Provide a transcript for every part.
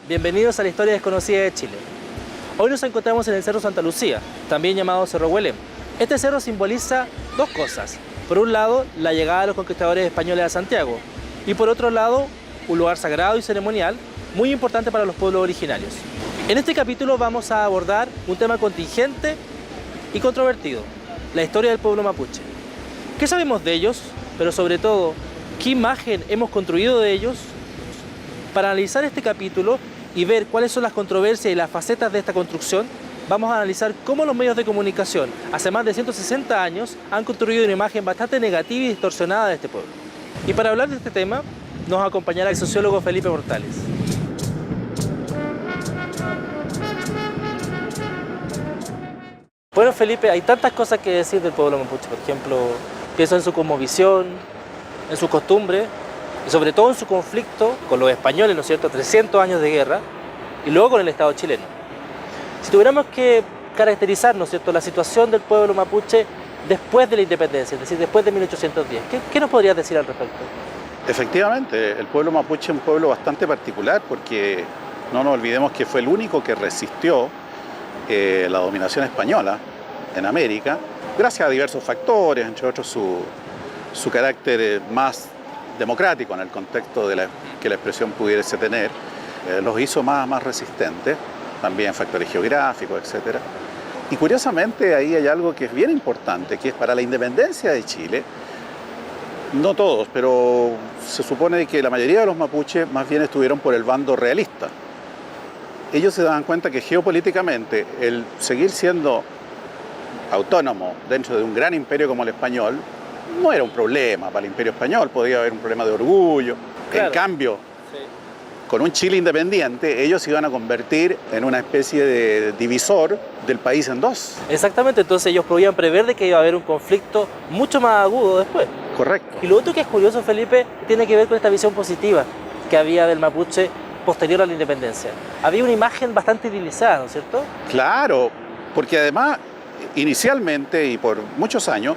bienvenidos a la historia desconocida de Chile. Hoy nos encontramos en el Cerro Santa Lucía, también llamado Cerro Huelén. Este cerro simboliza dos cosas. Por un lado, la llegada de los conquistadores españoles a Santiago y por otro lado, un lugar sagrado y ceremonial muy importante para los pueblos originarios. En este capítulo vamos a abordar un tema contingente y controvertido, la historia del pueblo mapuche. ¿Qué sabemos de ellos? Pero sobre todo, ¿qué imagen hemos construido de ellos? Para analizar este capítulo y ver cuáles son las controversias y las facetas de esta construcción, vamos a analizar cómo los medios de comunicación, hace más de 160 años, han construido una imagen bastante negativa y distorsionada de este pueblo. Y para hablar de este tema, nos acompañará el sociólogo Felipe Portales. Bueno, Felipe, hay tantas cosas que decir del pueblo mapuche. Por ejemplo, pienso en su cosmovisión, en su costumbre y sobre todo en su conflicto con los españoles, ¿no es cierto?, 300 años de guerra y luego con el Estado chileno. Si tuviéramos que caracterizar, ¿no es cierto?, la situación del pueblo mapuche después de la independencia, es decir, después de 1810, ¿qué nos podrías decir al respecto? Efectivamente, el pueblo mapuche es un pueblo bastante particular porque no nos olvidemos que fue el único que resistió la dominación española en América, gracias a diversos factores, entre otros su carácter más democrático en el contexto de que la expresión pudiese tener, los hizo más resistentes, también factores geográficos, etc. Y curiosamente ahí hay algo que es bien importante, que es para la independencia de Chile, no todos, pero se supone que la mayoría de los mapuches más bien estuvieron por el bando realista. Ellos se daban cuenta que geopolíticamente el seguir siendo autónomo dentro de un gran imperio como el español no era un problema para el imperio español, podía haber un problema de orgullo. Claro. En cambio, sí, con un Chile independiente, ellos se iban a convertir en una especie de divisor del país en dos. Exactamente, entonces ellos podían prever de que iba a haber un conflicto mucho más agudo después. Correcto. Y lo otro que es curioso, Felipe, tiene que ver con esta visión positiva que había del mapuche posterior a la independencia. Había una imagen bastante idealizada, ¿no es cierto? Claro, porque además, inicialmente y por muchos años,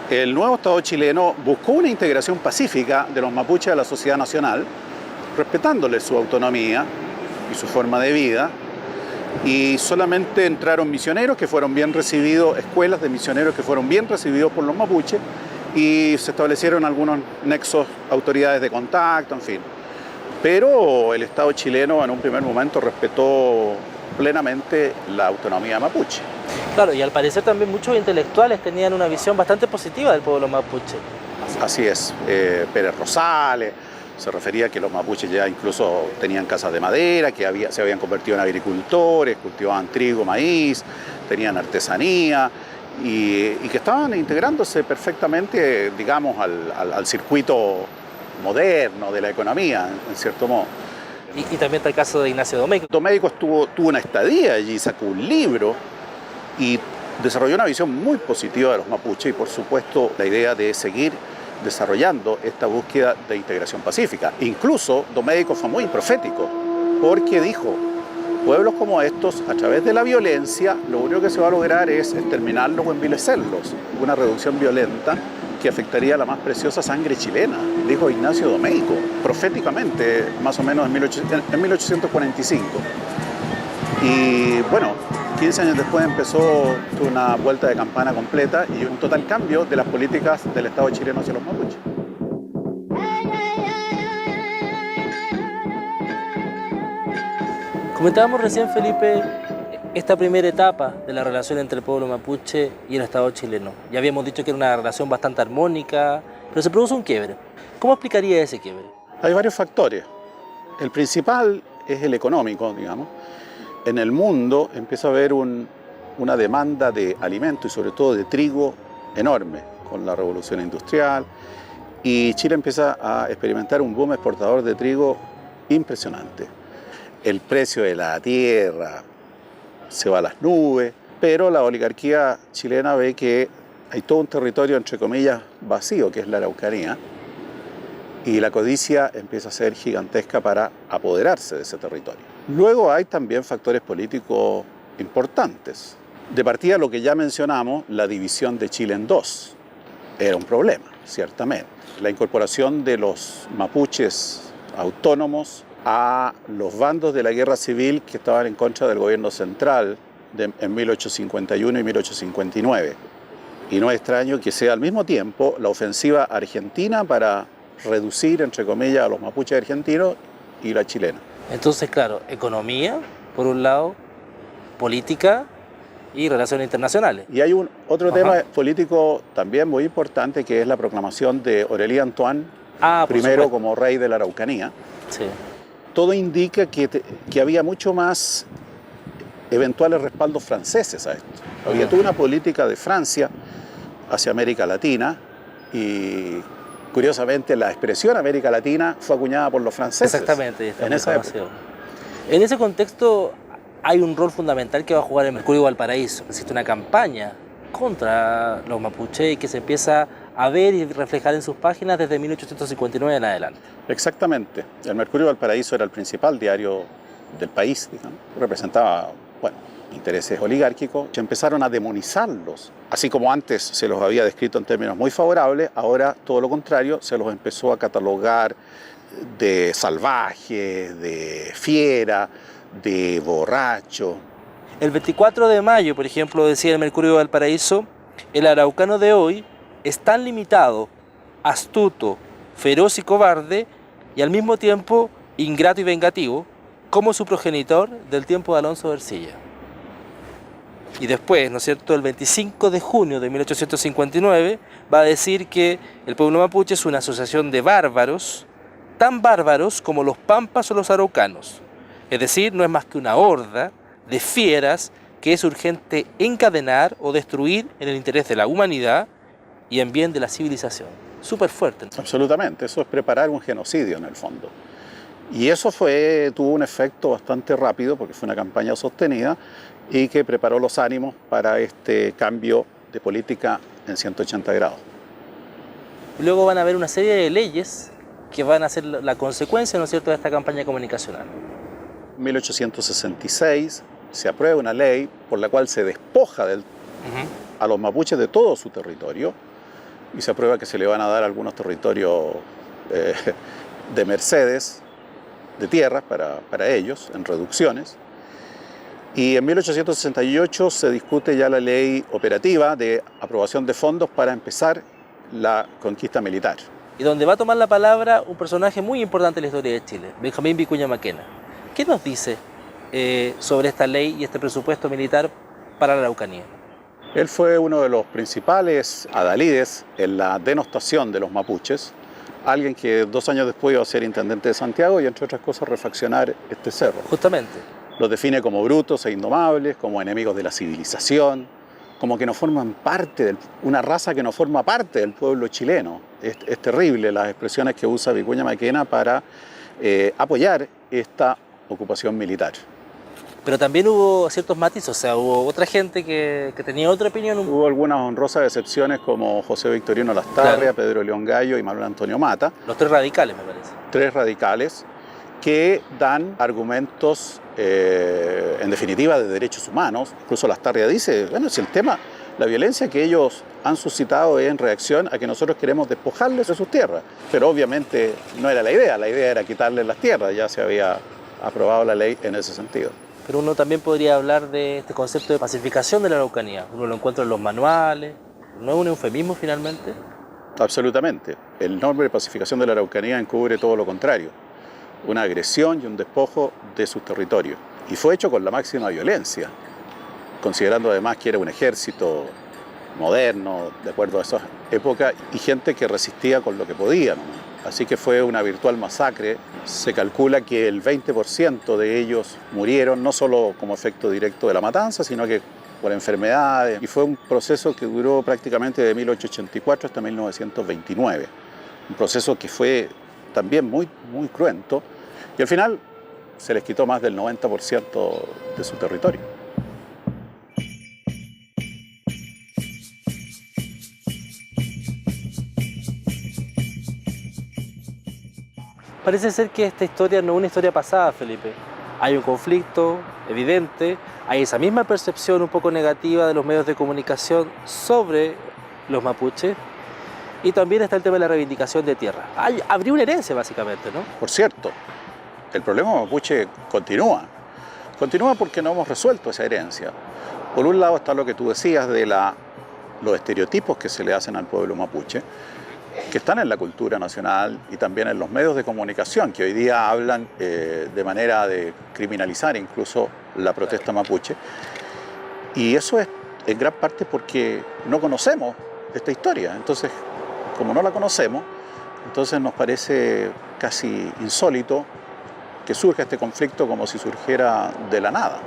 el nuevo Estado chileno buscó una integración pacífica de los mapuches a la sociedad nacional, respetándoles su autonomía y su forma de vida, y solamente entraron misioneros que fueron bien recibidos, escuelas de misioneros que fueron bien recibidos por los mapuches, y se establecieron algunos nexos, autoridades de contacto, en fin. Pero el Estado chileno en un primer momento respetó plenamente la autonomía mapuche. Claro, y al parecer también muchos intelectuales tenían una visión bastante positiva del pueblo mapuche. Así es, Pérez Rosales se refería a que los mapuches ya incluso tenían casas de madera, que se habían convertido en agricultores, cultivaban trigo, maíz, tenían artesanía y que estaban integrándose perfectamente, digamos, al circuito moderno de la economía, en cierto modo. Y también está el caso de Ignacio Domeyko. Domeyko tuvo una estadía allí, sacó un libro y desarrolló una visión muy positiva de los mapuches y por supuesto la idea de seguir desarrollando esta búsqueda de integración pacífica. Incluso Domeyko fue muy profético porque dijo, pueblos como estos, a través de la violencia, lo único que se va a lograr es exterminarlos o envilecerlos, una reducción violenta que afectaría a la más preciosa sangre chilena, dijo Ignacio Domeyko, proféticamente, más o menos en 1845. Y bueno, 15 años después empezó una vuelta de campana completa y un total cambio de las políticas del Estado chileno hacia los mapuches. Comentábamos recién, Felipe, esta primera etapa de la relación entre el pueblo mapuche y el Estado chileno. Ya habíamos dicho que era una relación bastante armónica, pero se produjo un quiebre. ¿Cómo explicaría ese quiebre? Hay varios factores. El principal es el económico, digamos. En el mundo empieza a haber una demanda de alimentos y sobre todo de trigo enorme con la revolución industrial y Chile empieza a experimentar un boom exportador de trigo impresionante. El precio de la tierra se va a las nubes, pero la oligarquía chilena ve que hay todo un territorio, entre comillas, vacío, que es la Araucanía, y la codicia empieza a ser gigantesca para apoderarse de ese territorio. Luego hay también factores políticos importantes. De partida, lo que ya mencionamos, la división de Chile en dos, era un problema, ciertamente. La incorporación de los mapuches autónomos a los bandos de la guerra civil que estaban en contra del gobierno central en 1851 y 1859. Y no es extraño que sea al mismo tiempo la ofensiva argentina para reducir, entre comillas, a los mapuches argentinos y la chilena. Entonces, claro, economía, por un lado, política y relaciones internacionales. Y hay otro tema político también muy importante, que es la proclamación de Aurélien Antoine, primero como rey de la Araucanía. Sí. Todo indica que había mucho más eventuales respaldos franceses a esto. Había toda una política de Francia hacia América Latina y, curiosamente, la expresión América Latina fue acuñada por los franceses. Exactamente, en esa época. En ese contexto hay un rol fundamental que va a jugar el Mercurio Valparaíso. Existe una campaña contra los mapuches que se empieza a ver y reflejar en sus páginas desde 1859 en adelante. Exactamente. El Mercurio Valparaíso era el principal diario del país, digamos. Representaba, intereses oligárquicos. Se empezaron a demonizarlos. Así como antes se los había descrito en términos muy favorables, ahora todo lo contrario, se los empezó a catalogar de salvajes, de fiera, de borracho. El 24 de mayo, por ejemplo, decía el Mercurio de Valparaíso, el araucano de hoy es tan limitado, astuto, feroz y cobarde, y al mismo tiempo ingrato y vengativo, como su progenitor del tiempo de Alonso de Ercilla. Y después, ¿no es cierto?, el 25 de junio de 1859 va a decir que el pueblo mapuche es una asociación de bárbaros, tan bárbaros como los pampas o los araucanos. Es decir, no es más que una horda de fieras que es urgente encadenar o destruir en el interés de la humanidad y en bien de la civilización. Súper fuerte. Absolutamente, eso es preparar un genocidio en el fondo. Y eso tuvo un efecto bastante rápido porque fue una campaña sostenida y que preparó los ánimos para este cambio de política en 180 grados. Luego van a haber una serie de leyes que van a ser la consecuencia, ¿no es cierto?, de esta campaña comunicacional. En 1866 se aprueba una ley por la cual se despoja a los mapuches de todo su territorio y se aprueba que se le van a dar algunos territorios de mercedes, de tierras para ellos, en reducciones. Y en 1868 se discute ya la ley operativa de aprobación de fondos para empezar la conquista militar. Y donde va a tomar la palabra un personaje muy importante en la historia de Chile, Benjamín Vicuña Maquena. ¿Qué nos dice sobre esta ley y este presupuesto militar para la Araucanía? Él fue uno de los principales adalides en la denostación de los mapuches, alguien que 2 años después iba a ser intendente de Santiago y, entre otras cosas, refaccionar este cerro. Justamente. Los define como brutos e indomables, como enemigos de la civilización, como que no forman parte una raza que no forma parte del pueblo chileno. Es terrible las expresiones que usa Vicuña Maquena para apoyar esta ocupación militar. Pero también hubo ciertos matices, o sea, hubo otra gente que tenía otra opinión. Hubo algunas honrosas excepciones como José Victorino Lastarria, claro, Pedro León Gallo y Manuel Antonio Mata. Los 3 radicales, me parece. 3 radicales que dan argumentos, en definitiva, de derechos humanos. Incluso Lastarria dice, bueno, si el tema, la violencia que ellos han suscitado es en reacción a que nosotros queremos despojarles de sus tierras. Pero obviamente no era la idea era quitarles las tierras, ya se había aprobado la ley en ese sentido. Pero uno también podría hablar de este concepto de pacificación de la Araucanía. Uno lo encuentra en los manuales, ¿no es un eufemismo finalmente? Absolutamente. El nombre de pacificación de la Araucanía encubre todo lo contrario. Una agresión y un despojo de sus territorios. Y fue hecho con la máxima violencia, considerando además que era un ejército moderno, de acuerdo a esa época, y gente que resistía con lo que podía, ¿no? Así que fue una virtual masacre. Se calcula que el 20% de ellos murieron, no solo como efecto directo de la matanza, sino que por enfermedades. Y fue un proceso que duró prácticamente de 1884 hasta 1929. Un proceso que fue también muy, muy cruento. Y al final se les quitó más del 90% de su territorio. Parece ser que esta historia no es una historia pasada, Felipe. Hay un conflicto evidente, hay esa misma percepción un poco negativa de los medios de comunicación sobre los mapuches y también está el tema de la reivindicación de tierra. Habría una herencia, básicamente, ¿no? Por cierto, el problema mapuche continúa. Continúa porque no hemos resuelto esa herencia. Por un lado está lo que tú decías de los estereotipos que se le hacen al pueblo mapuche, que están en la cultura nacional y también en los medios de comunicación, que hoy día hablan de manera de criminalizar incluso la protesta mapuche. Y eso es en gran parte porque no conocemos esta historia. Entonces, como no la conocemos, entonces nos parece casi insólito que surja este conflicto como si surgiera de la nada.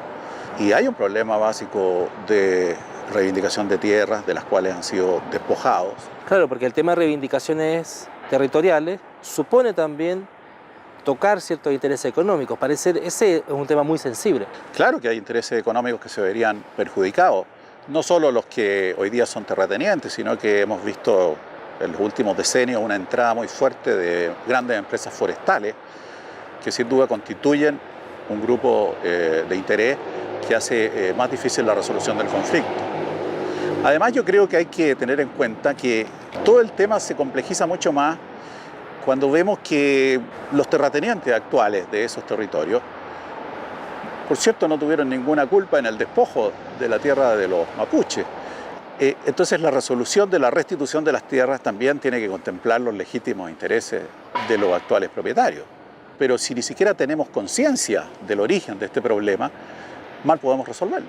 Y hay un problema básico de reivindicación de tierras de las cuales han sido despojados. Claro, porque el tema de reivindicaciones territoriales supone también tocar ciertos intereses económicos. Parece ese es un tema muy sensible. Claro que hay intereses económicos que se verían perjudicados, no solo los que hoy día son terratenientes, sino que hemos visto en los últimos decenios una entrada muy fuerte de grandes empresas forestales que sin duda constituyen un grupo de interés que hace más difícil la resolución del conflicto. Además, yo creo que hay que tener en cuenta que todo el tema se complejiza mucho más cuando vemos que los terratenientes actuales de esos territorios, por cierto, no tuvieron ninguna culpa en el despojo de la tierra de los mapuches. Entonces, la resolución de la restitución de las tierras también tiene que contemplar los legítimos intereses de los actuales propietarios. Pero si ni siquiera tenemos conciencia del origen de este problema, mal podemos resolverlo.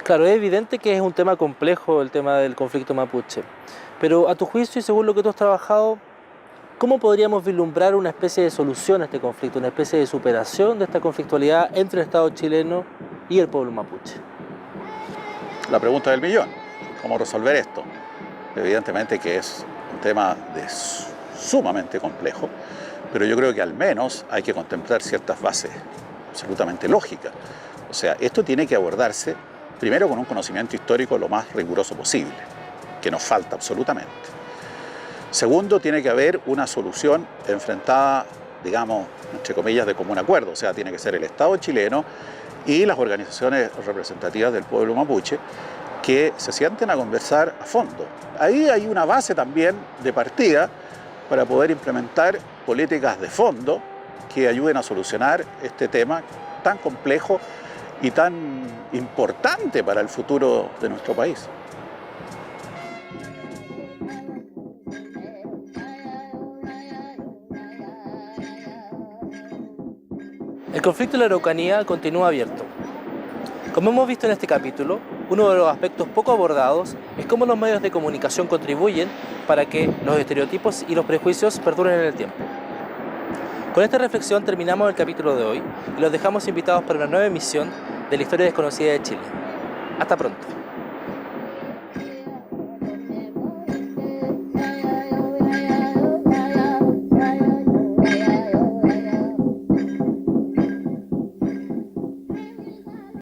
Claro, es evidente que es un tema complejo el tema del conflicto mapuche, pero a tu juicio y según lo que tú has trabajado, ¿cómo podríamos vislumbrar una especie de solución a este conflicto, una especie de superación de esta conflictualidad entre el Estado chileno y el pueblo mapuche? La pregunta del millón, ¿cómo resolver esto? Evidentemente que es un tema sumamente complejo, pero yo creo que al menos hay que contemplar ciertas bases absolutamente lógicas. O sea, esto tiene que abordarse primero con un conocimiento histórico lo más riguroso posible, que nos falta absolutamente. Segundo, tiene que haber una solución enfrentada, digamos, entre comillas, de común acuerdo. O sea, tiene que ser el Estado chileno y las organizaciones representativas del pueblo mapuche que se sienten a conversar a fondo. Ahí hay una base también de partida para poder implementar políticas de fondo que ayuden a solucionar este tema tan complejo y tan importante para el futuro de nuestro país. El conflicto de la Araucanía continúa abierto. Como hemos visto en este capítulo, uno de los aspectos poco abordados es cómo los medios de comunicación contribuyen para que los estereotipos y los prejuicios perduren en el tiempo. Con esta reflexión terminamos el capítulo de hoy y los dejamos invitados para una nueva emisión de la Historia Desconocida de Chile. Hasta pronto.